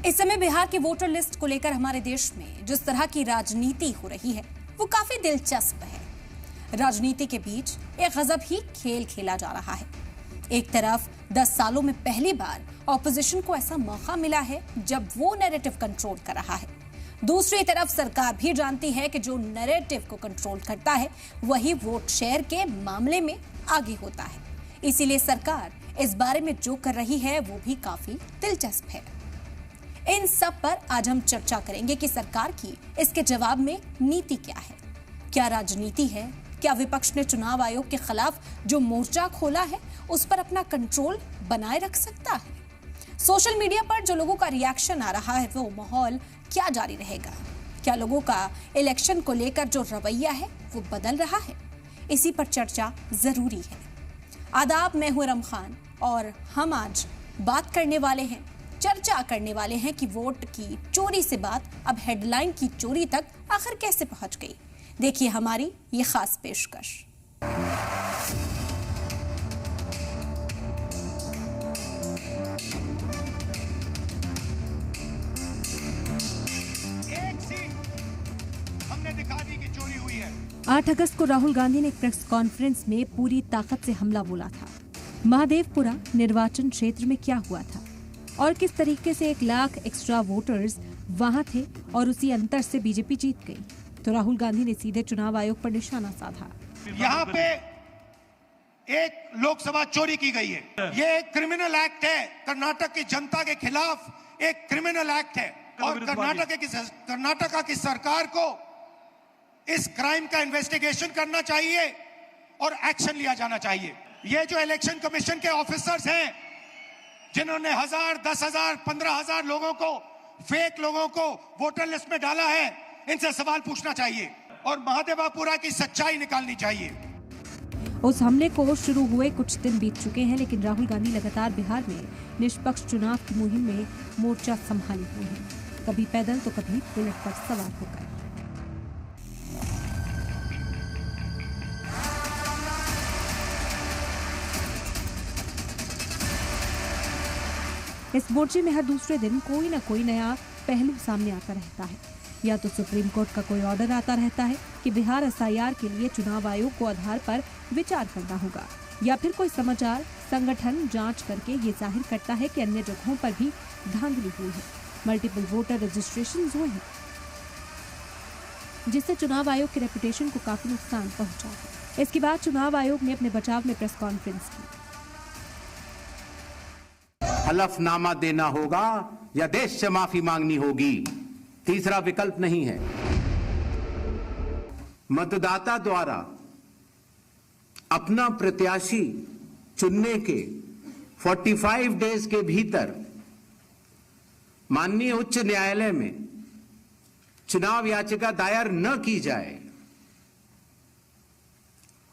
इस समय बिहार की वोटर लिस्ट को लेकर हमारे देश में जिस तरह की राजनीति हो रही है वो काफी दिलचस्प है। राजनीति के बीच एक गजब ही खेल खेला जा रहा है। एक तरफ 10 सालों में पहली बार ऑपोजिशन को ऐसा मौका मिला है जब वो नैरेटिव कंट्रोल कर रहा है। दूसरी तरफ सरकार भी जानती है कि जो नैरेटिव को कंट्रोल करता है वही वोट शेयर के मामले में आगे होता है। इसीलिए सरकार इस बारे में जो कर रही है वो भी काफी दिलचस्प है। इन सब पर आज हम चर्चा करेंगे कि सरकार की इसके जवाब में नीति क्या है। क्या राजनीति है? क्या विपक्ष ने चुनाव आयोग के खिलाफ जो मोर्चा खोला है उस पर अपना कंट्रोल बनाए रख सकता है? सोशल मीडिया पर जो लोगों का रिएक्शन आ रहा है वो माहौल क्या जारी रहेगा? क्या लोगों का इलेक्शन को लेकर जो रवैया है वो बदल रहा है? इसी पर चर्चा जरूरी है। आदाब, मैं हूं रम खान और हम आज बात करने वाले हैं, चर्चा करने वाले हैं कि वोट की चोरी से बात अब हेडलाइन की चोरी तक आखिर कैसे पहुंच गई। देखिए हमारी ये खास पेशकश। एक सीट हमने दिखा दी कि चोरी हुई है। 8 अगस्त को राहुल गांधी ने एक प्रेस कॉन्फ्रेंस में पूरी ताकत से हमला बोला था। महादेवपुरा निर्वाचन क्षेत्र में क्या हुआ था और किस तरीके से 1 लाख एक्स्ट्रा वोटर्स वहां थे और उसी अंतर से बीजेपी जीत गई। तो राहुल गांधी ने सीधे चुनाव आयोग पर निशाना साधा। यहाँ पे एक लोकसभा चोरी की गई है। ये एक क्रिमिनल एक्ट है। कर्नाटक की जनता के खिलाफ एक क्रिमिनल एक्ट है और कर्नाटका की सरकार को इस क्राइम का इन्वेस्टिगेशन करना चाहिए और एक्शन लिया जाना चाहिए। ये जो इलेक्शन कमीशन के ऑफिसर्स हैं जिन्होंने 1000, 10,000, 15,000 लोगों को, फेक लोगों को वोटर लिस्ट में डाला है, इनसे सवाल पूछना चाहिए और महादेवपुरा की सच्चाई निकालनी चाहिए। उस हमले को शुरू हुए कुछ दिन बीत चुके हैं, लेकिन राहुल गांधी लगातार बिहार में निष्पक्ष चुनाव की मुहिम में मोर्चा संभाले हुए हैं, कभी पैदल तो कभी बुलेट पर सवार होकर। इस मोर्चे में हर दूसरे दिन कोई ना कोई नया पहलू सामने आता रहता है। या तो सुप्रीम कोर्ट का कोई ऑर्डर आता रहता है कि बिहार एसआईआर के लिए चुनाव आयोग को आधार पर विचार करना होगा, या फिर कोई समाचार संगठन जांच करके ये जाहिर करता है कि अन्य जगहों पर भी धांधली हुई है, मल्टीपल वोटर रजिस्ट्रेशन हुए हैं, जिससे चुनाव आयोग की रेपुटेशन को काफी नुकसान पहुंचा है। इसके बाद चुनाव आयोग ने अपने बचाव में प्रेस कॉन्फ्रेंस की। हलफनामा देना होगा या देश से माफी मांगनी होगी, तीसरा विकल्प नहीं है। मतदाता द्वारा अपना प्रत्याशी चुनने के 45 डेज के भीतर माननीय उच्च न्यायालय में चुनाव याचिका दायर न की जाए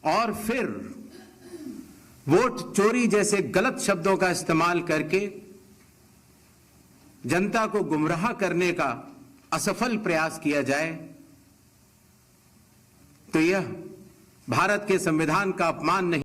और फिर वोट चोरी जैसे गलत शब्दों का इस्तेमाल करके जनता को गुमराह करने का असफल प्रयास किया जाए तो यह भारत के संविधान का अपमान नहीं